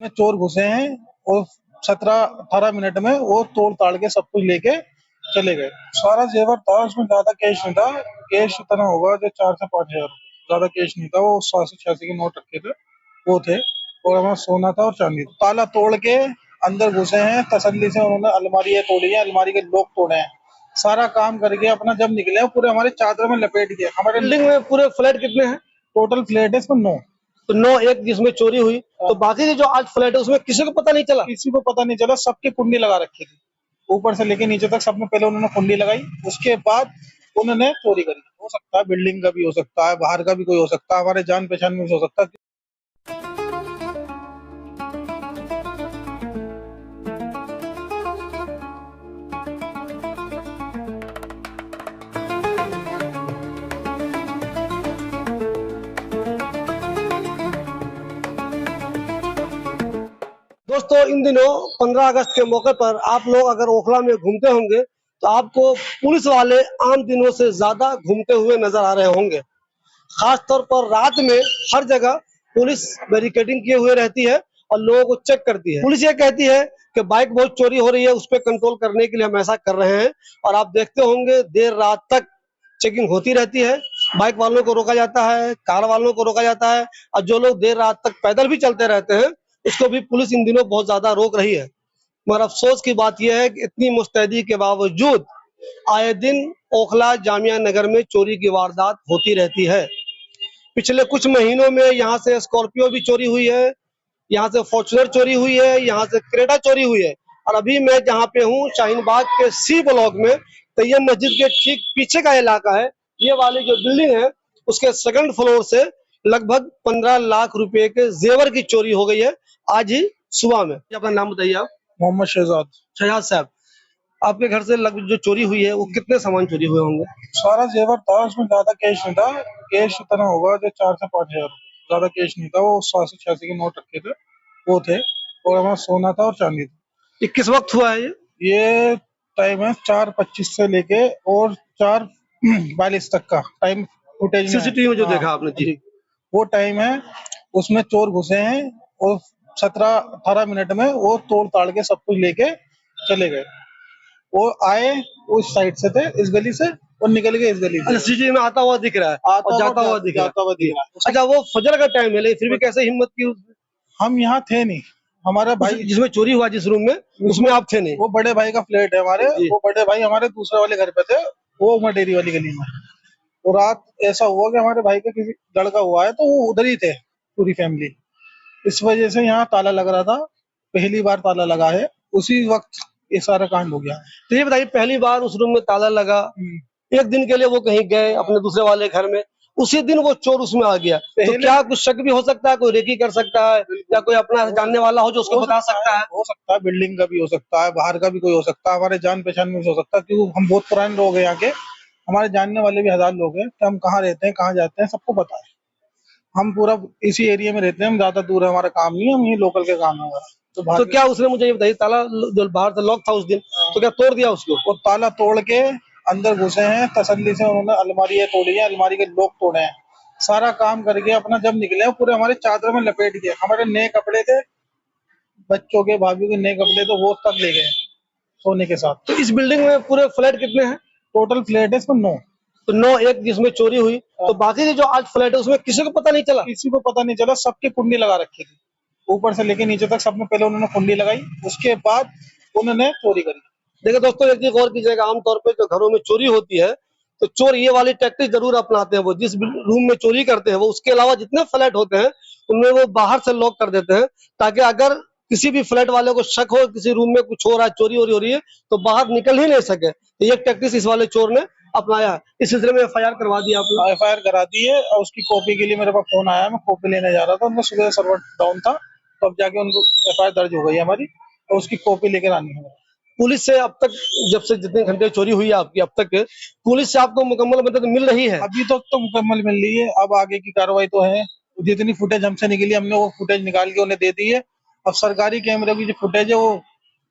में चोर घुसे हैं और 17-18 मिनट में वो तोड़ ताड़ के सब कुछ लेके चले गए। सारा जेवर था, उसमें ज्यादा कैश नहीं था। कैश इतना होगा जो 4 से 5 हजार, ज्यादा कैश नहीं था। वो 786 के नोट रखे थे, वो थे। और हमारा सोना था और चांदी था। ताला तोड़ के अंदर घुसे हैं, तसल्ली से उन्होंने अलमारियां तोड़ी है, अलमारी के लॉक तोड़े हैं, सारा काम करके अपना जब निकले पूरे हमारे चादर में लपेट के। हमारे बिल्डिंग में पूरे फ्लैट कितने हैं? टोटल फ्लैट है इसमें 9। तो 9 एक जिसमें चोरी हुई, तो बाकी के जो 8 फ्लैट है उसमें किसी को पता नहीं चला? किसी को पता नहीं चला, सबकी कुंडी लगा रखी थी, ऊपर से लेके नीचे तक सब में पहले उन्होंने कुंडी लगाई, उसके बाद उन्होंने चोरी करी। हो सकता है बिल्डिंग का भी हो सकता है, बाहर का भी कोई हो सकता है, हमारे जान पहचान में भी हो सकता है। दोस्तों, इन दिनों 15 अगस्त के मौके पर आप लोग अगर ओखला में घूमते होंगे तो आपको पुलिस वाले आम दिनों से ज्यादा घूमते हुए नजर आ रहे होंगे। खास तौर पर रात में हर जगह पुलिस बैरिकेडिंग किए हुए रहती है और लोगों को चेक करती है। पुलिस ये कहती है कि बाइक बहुत चोरी हो रही है, उस पर कंट्रोल करने के लिए हम ऐसा कर रहे हैं। और आप देखते होंगे देर रात तक चेकिंग होती रहती है। बाइक वालों को रोका जाता है, कार वालों को रोका जाता है, और जो लोग देर रात तक पैदल भी चलते रहते हैं उसको भी पुलिस इन दिनों बहुत ज्यादा रोक रही है। मगर अफसोस की बात यह है कि इतनी मुस्तैदी के बावजूद आए दिन ओखला जामिया नगर में चोरी की वारदात होती रहती है। पिछले कुछ महीनों में यहाँ से स्कॉर्पियो भी चोरी हुई है, यहाँ से फॉर्च्यूनर चोरी हुई है, यहाँ से क्रेटा चोरी हुई है। और अभी मैं जहाँ पे हूँ शाहीन बाग के सी ब्लॉक में, तैयब मस्जिद के ठीक पीछे का इलाका है। ये वाली जो बिल्डिंग है उसके सेकंड फ्लोर से लगभग 15 लाख रुपए के जेवर की चोरी हो गई है आज ही सुबह में। अपना नाम बताइए आप। मोहम्मद शहजाद। शहजाद साहब, आपके घर से लगभग जो चोरी हुई है वो कितने सामान चोरी हुए होंगे? सारा जेवर था, उसमें ज्यादा कैश नहीं था। कैश इतना होगा जो 4 से 5 हजार, ज्यादा कैश नहीं था। वो 786 के नोट रखे थे, वो थे। और हमारा सोना था और चांदी था। ये किस वक्त हुआ है? ये टाइम है 4:25 से लेके और 4:42 तक का टाइम फुटेज में है। सीसीटीवी में जो हाँ देखा आपने जी। जी, वो टाइम है। उसमें चोर घुसे हैं और 17-18 मिनट में वो तोड़ ताड़ के सब कुछ लेके चले गए। वो आए उस साइड से थे, इस गली से, और निकल गए इस गली अच्छा, से। सीसीटीवी में आता हुआ दिख रहा है आता और हुआ जाता हुआ दिख रहा है। जाता हुआ दिख जी। रहा है। अच्छा, वो फजर का टाइम है, लेकिन फिर भी कैसे हिम्मत की हम यहाँ थे नहीं, हमारा भाई जिसमें चोरी हुआ जिस रूम में उसमें आप थे नहीं? वो बड़े भाई का फ्लैट है हमारे, जी। वो बड़े भाई हमारे दूसरे वाले घर पे थे, वो मटेरी वाली गली में। और रात ऐसा हुआ कि हमारे भाई का किसी लड़का हुआ है, तो वो उधर ही थे पूरी फैमिली। इस वजह से यहाँ ताला लग रहा था, पहली बार ताला लगा है, उसी वक्त ये सारा कांड हो गया। तो ये बताइए, पहली बार उस रूम में ताला लगा, एक दिन के लिए वो कहीं गए अपने दूसरे वाले घर में, उसी दिन वो चोर उसमें आ गया, तो क्या कुछ शक भी हो सकता है? कोई रेकी कर सकता है या कोई अपना जानने वाला हो जो उसको बता सकता है? हो सकता है बिल्डिंग का भी हो सकता है, बाहर का भी कोई हो सकता है, हमारे जान पहचान में भी हो सकता है, क्योंकि हम बहुत पुराने लोग हैं यहाँ के। हमारे जानने वाले भी हजार लोग हैं कि हम कहाँ रहते हैं, कहाँ जाते हैं, सबको पता है। हम पूरा इसी एरिया में रहते हैं, हम ज्यादा दूर है, हमारा काम नहीं है, हम यही लोकल के काम है हमारा। तो क्या उसने, मुझे ये बताइए, ताला जो बाहर से लॉक था उस दिन, तो क्या तोड़ दिया उसको? वो ताला तोड़ के अंदर घुसे हैं, तसल्ली से उन्होंने अलमारियां तोड़ी है, अलमारी के लॉक तोड़े हैं, सारा काम करके अपना जब निकले पूरे हमारे चादर में लपेट के। हमारे नए कपड़े थे, बच्चों के, भाभी के नए कपड़े, तो वो तक ले गए सोने के साथ। तो इस बिल्डिंग में पूरे फ्लैट कितने हैं? टोटल फ्लैट है इसमें 9। तो 9 एक जिसमें चोरी हुई, तो बाकी के जो 8 फ्लैट है उसमें किसी को पता नहीं चला? किसी को पता नहीं चला, सबकी कुंडी लगा रखी थी, ऊपर से लेके नीचे तक सब में पहले उन्होंने कुंडी लगाई, उसके बाद उन्होंने चोरी करी। देखिए दोस्तों, एक चीज गौर कीजिएगा, आमतौर पे जो घरों में चोरी होती है तो चोर ये वाली टैक्टिक जरूर अपनाते हैं। वो जिस रूम में चोरी करते हैं वो उसके अलावा जितने फ्लैट होते हैं उनमें वो बाहर से लॉक कर देते हैं, ताकि अगर किसी भी फ्लैट वाले को शक हो किसी रूम में कुछ हो रहा है, चोरी हो रही है, तो बाहर निकल ही नहीं सके। तो ये टैक्टिस इस वाले चोर ने अपनाया है। इस सिलसिले में FIR करवा दिया आपने? FIR करा दी है, और उसकी कॉपी के लिए मेरे पास फोन आया, मैं कॉपी लेने जा रहा था, उनका सुबह सर्वर डाउन था, तो अब जाके उनको FIR दर्ज हो गई है हमारी, और उसकी कॉपी लेकर आनी है। पुलिस से अब तक, जब से जितने घंटे चोरी हुई है आपकी, अब तक पुलिस से आपको मुकम्मल मदद मिल रही है? अभी तक तो मुकम्मल मिल रही है, अब आगे की कार्रवाई तो है। जितनी फुटेज हमसे निकली हमने वो फुटेज निकाल के उन्हें दे दी है। अब सरकारी कैमरे की जो फुटेज है वो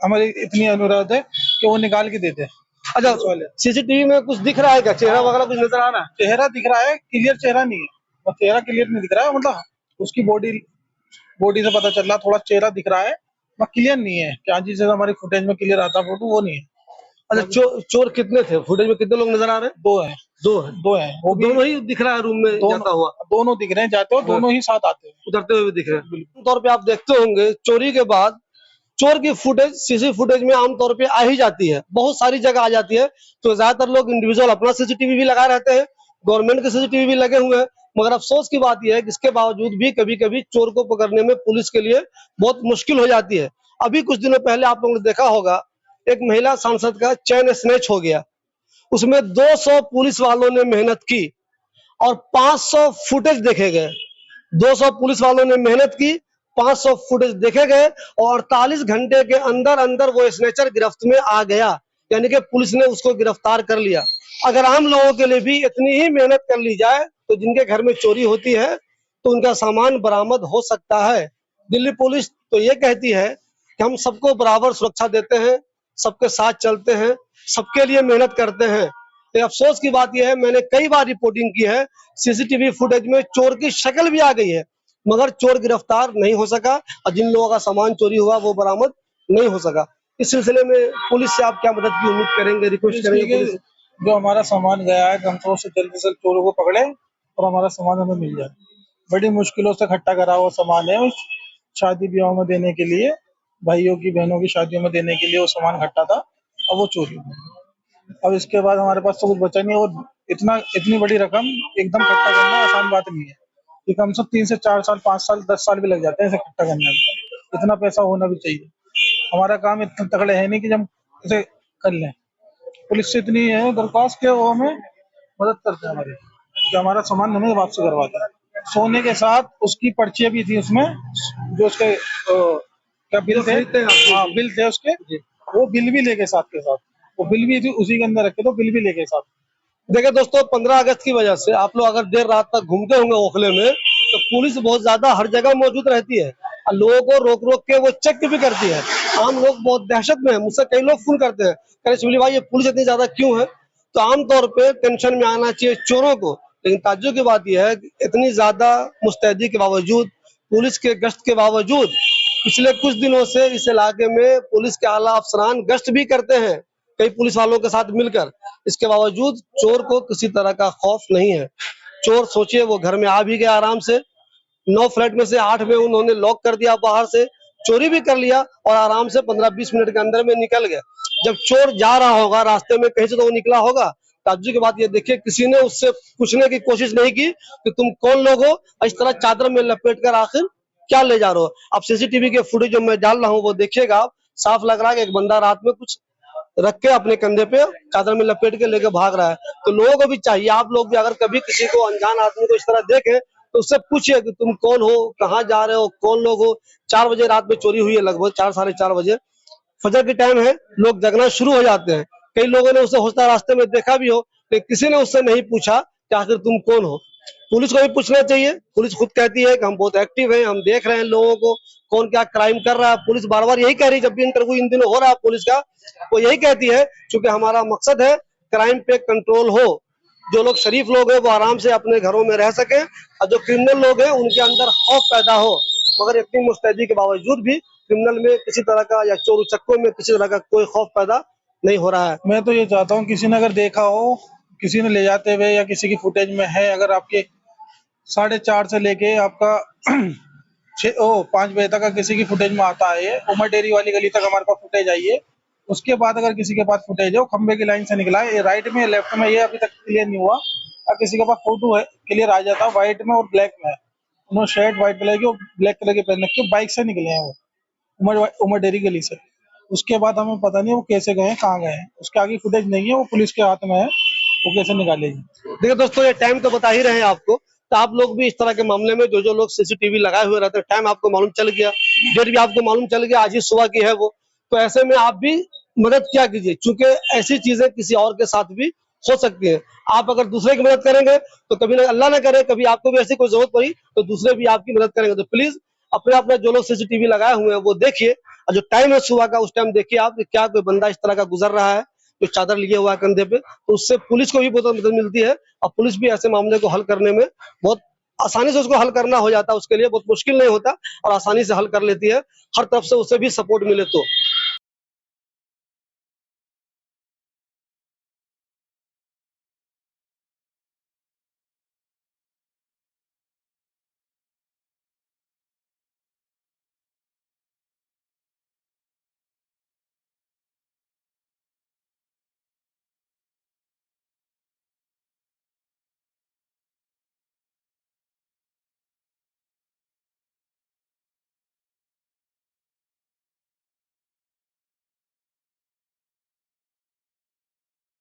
हमारी इतनी अनुरोध है कि वो निकाल के देते हैं। अच्छा, सीसीटीवी में कुछ दिख रहा है क्या? चेहरा वगैरह कुछ नजर आ रहा है? चेहरा दिख रहा है, क्लियर चेहरा नहीं है, और चेहरा क्लियर नहीं दिख रहा है, मतलब उसकी बॉडी बॉडी से पता चल रहा, थोड़ा चेहरा दिख रहा है, मैं क्लियर नहीं है कि आज जैसे हमारी फुटेज में क्लियर आता फोटो वो नहीं है। अच्छा, चोर कितने थे? फुटेज में कितने लोग नजर आ रहे हैं? दो है। दो है। दो है, वो भी दोनों ही दिख रहा है रूम में जाता हुआ, दोनों दिख रहे हैं जाते हो, दोनों ही साथ आते हैं, उतरते हुए भी दिख रहे हैं। आमतौर पे आप देखते होंगे चोरी के बाद चोर की फुटेज सीसी फुटेज में आमतौर पे आ ही जाती है, बहुत सारी जगह आ जाती है। तो ज्यादातर लोग इंडिविजुअल अपना सीसीटीवी भी लगाए रहते हैं, गवर्नमेंट के सीसीटीवी भी लगे हुए हैं। मगर अफसोस की बात यह है कि इसके बावजूद भी कभी कभी चोर को पकड़ने में पुलिस के लिए बहुत मुश्किल हो जाती है। अभी कुछ दिनों पहले आप लोगों ने देखा होगा, एक महिला सांसद का चैन स्नैच हो गया, उसमें 200 पुलिस वालों ने मेहनत की और 500 फुटेज देखे गए। 200 पुलिस वालों ने मेहनत की, 500 फुटेज देखे गए और 48 घंटे के अंदर अंदर वो स्नेचर गिरफ्त में आ गया, यानी कि पुलिस ने उसको गिरफ्तार कर लिया। अगर आम लोगों के लिए भी इतनी ही मेहनत कर ली जाए तो जिनके घर में चोरी होती है तो उनका सामान बरामद हो सकता है। दिल्ली पुलिस तो ये कहती है कि हम सबको बराबर सुरक्षा देते हैं, सबके साथ चलते हैं, सबके लिए मेहनत करते हैं। तो अफसोस की बात यह है, मैंने कई बार रिपोर्टिंग की है, सीसीटीवी फुटेज में चोर की शक्ल भी आ गई है मगर चोर गिरफ्तार नहीं हो सका और जिन लोगों का सामान चोरी हुआ वो बरामद नहीं हो सका। इस सिलसिले में पुलिस से आप क्या मदद की उम्मीद करेंगे, रिक्वेस्ट करेंगे? पुलिस जो हमारा सामान गया है हम तो उससे जल्दी से चोरों को पकड़े और हमारा सामान हमें मिल जाए। बड़ी मुश्किलों से इकट्ठा करा हुआ सामान है, शादी ब्याह में देने के लिए, भाइयों की बहनों की शादियों में देने के लिए वो सामान इकट्ठा था, अब वो चोरी हुआ। अब इसके बाद हमारे पास तो कुछ बचा नहीं, और इतनी बड़ी रकम एकदम इकट्ठा करना आसान बात नहीं है, कि कम से कम 3 से 4 साल, 5 साल, 10 साल भी लग जाते हैं इसे इकट्ठा करने में। इतना पैसा होना भी चाहिए। हमारा काम इतना तगड़े है नहीं कि हम इसे कर लें। पुलिस से इतनी है दरख्वास्त के वो हमें मदद करते हैं हमारी, कि हमारा सामान हमें वापस करवाते हैं। सोने के साथ उसकी पर्चियां भी थी उसमें, जो उसके क्या बिल थे, हाँ बिल थे उसके, वो बिल भी लेके साथ के साथ, वो बिल भी थी उसी के अंदर रखे, तो बिल भी लेके साथ। देखिए दोस्तों, 15 अगस्त की वजह से आप लोग अगर देर रात तक घूमते होंगे ओखले में तो पुलिस बहुत ज्यादा हर जगह मौजूद रहती है और लोगों को रोक रोक के वो चेक भी करती है। आम लोग बहुत दहशत में है, मुझसे कई लोग फोन करते हैं, कह रहे शिवली भाई ये पुलिस इतनी ज्यादा क्यों है? तो आमतौर पे टेंशन में आना चाहिए चोरों को, लेकिन ताज्जुब की बात यह है कि इतनी ज्यादा मुस्तैदी के बावजूद, पुलिस के गश्त के बावजूद पिछले कुछ दिनों से इस इलाके में पुलिस के आला अफसरान गश्त भी करते हैं कई पुलिस वालों के साथ मिलकर। इसके बावजूद चोर को किसी तरह का खौफ नहीं है। चोर सोचिए वो घर में आ भी गया आराम से, 9 फ्लैट में से 8 में उन्होंने लॉक कर दिया, बाहर से चोरी भी कर लिया और आराम से 15-20 मिनट के अंदर में निकल गया। जब चोर जा रहा होगा रास्ते में कहीं से तो वो निकला होगा। ताज्जुब की बात ये देखिए, किसी ने उससे पूछने की कोशिश नहीं की कि तुम कौन लोग हो, इस तरह चादर में लपेट कर आखिर क्या ले जा रहे हो। अब सीसीटीवी के फुटेज जो मैं डाल रहा हूँ वो देखिएगा आप, साफ लग रहा है कि एक बंदा रात में कुछ रख के अपने कंधे पे चादर में लपेट के लेके भाग रहा है। तो लोगों को भी चाहिए, आप लोग भी अगर कभी किसी को अनजान आदमी को इस तरह देखें तो उससे पूछिए कि तुम कौन हो, कहाँ जा रहे हो, कौन लोग हो। 4 बजे रात में चोरी हुई है, लगभग 4 साढ़े 4 बजे, फजर की टाइम है, लोग जगना शुरू हो जाते हैं। कई लोगों ने उसे होता रास्ते में देखा भी हो, लेकिन किसी ने उससे नहीं पूछा कि आखिर तुम कौन हो। पुलिस को भी पूछना चाहिए। पुलिस खुद कहती है कि हम बहुत एक्टिव हैं, हम देख रहे हैं लोगों को कौन क्या क्राइम कर रहा है। पुलिस बार बार यही कह रही है, जब भी इंटरव्यू इन दिनों हो रहा है पुलिस का, वो यही कहती है क्योंकि हमारा मकसद है क्राइम पे कंट्रोल हो, जो लोग शरीफ लोग हैं वो आराम से अपने घरों में रह सके और जो क्रिमिनल लोग हैं उनके अंदर खौफ पैदा हो। मगर इतनी मुस्तैदी के बावजूद भी क्रिमिनल में किसी तरह का या चोर उचक्कों में किसी तरह का कोई खौफ पैदा नहीं हो रहा है। मैं तो ये चाहता हूँ किसी ने अगर देखा हो, किसी ने ले जाते हुए या किसी की फुटेज में है, अगर आपके 4:30 से लेके आपका 5 बजे तक किसी की फुटेज में आता है, उमर डेयरी वाली गली तक हमारे पास फुटेज आई है, उसके बाद अगर किसी के पास फुटेज है वो खंबे की लाइन से निकला है, ये राइट में लेफ्ट में, ये अभी तक क्लियर नहीं हुआ। और किसी के पास फोटो है क्लियर आ जाता है, व्हाइट में और ब्लैक में है, उन्होंने शर्ट व्हाइट कलर की और ब्लैक कलर की पहन रखी है, बाइक से निकले हैं वो उमर डेयरी गली से। उसके बाद हमें पता नहीं वो कैसे गए, कहाँ गए हैं, उसके आगे फुटेज नहीं है, वो पुलिस के हाथ में है, वो कैसे निकालेगी। देखिए दोस्तों, ये टाइम तो बता ही रहे हैं आपको, तो आप लोग भी इस तरह के मामले में जो लोग सीसीटीवी लगाए हुए रहते हैं, टाइम आपको मालूम चल गया, डेट भी आपको मालूम चल गया, आज ही सुबह की है वो, तो ऐसे में आप भी मदद क्या कीजिए, क्योंकि ऐसी चीजें किसी और के साथ भी हो सकती है। आप अगर दूसरे की मदद करेंगे तो कभी ना, अल्लाह ना करे, कभी आपको भी ऐसी कोई जरूरत पड़ी तो दूसरे भी आपकी मदद करेंगे। तो प्लीज अपने अपने जो लोग सीसीटीवी लगाए हुए हैं वो देखिए, और जो टाइम है सुबह का, उस टाइम देखिए आप कि क्या कोई बंदा इस तरह का गुजर रहा है जो चादर लिए हुआ है कंधे पे, तो उससे पुलिस को भी बहुत मदद मिलती है और पुलिस भी ऐसे मामले को हल करने में बहुत आसानी से उसको हल करना हो जाता है, उसके लिए बहुत मुश्किल नहीं होता और आसानी से हल कर लेती है, हर तरफ से उसे भी सपोर्ट मिले तो।